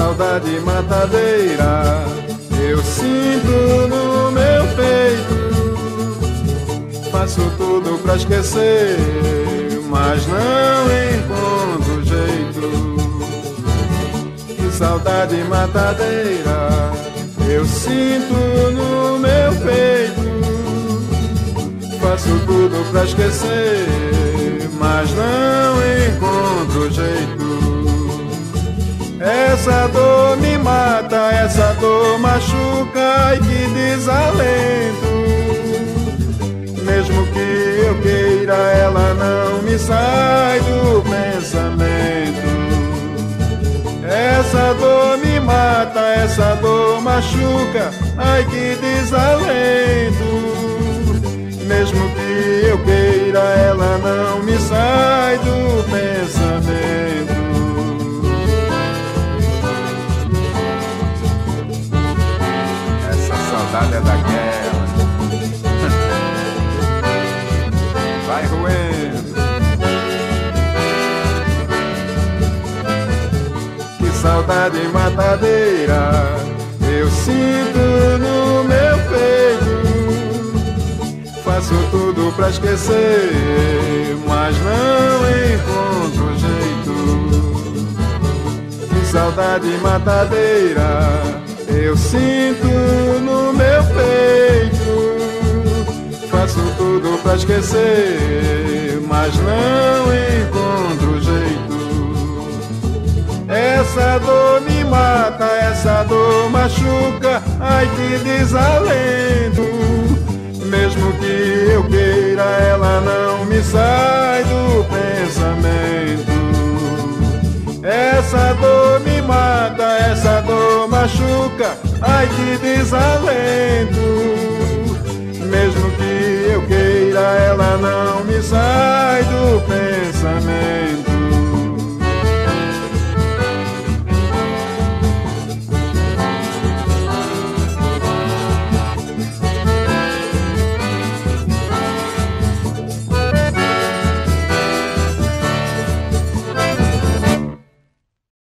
saudade matadeira eu sinto no meu peito. Faço tudo pra esquecer, mas não encontro jeito. Que saudade matadeira eu sinto no meu peito. Faço tudo pra esquecer, mas não encontro jeito. Essa dor me mata, essa dor machuca, e que desalento. Mesmo que eu queira, ela não me sai do pensamento. Essa dor me mata, essa dor machuca, ai que desalento. Mesmo que eu queira, ela não me sai do pensamento. Essa saudade é daquela. Vai roendo. Que saudade matadeira eu sinto no meu peito. Faço tudo pra esquecer, mas não encontro jeito. Que saudade matadeira eu sinto no meu peito. Faço tudo pra esquecer, mas não encontro jeito. Essa dor me mata, essa dor machuca, ai que desalento. Mesmo que eu queira, ela não me sai do pensamento. Essa dor me mata, essa dor machuca, ai que desalento. Mesmo que eu queira, ela não me sai do pensamento.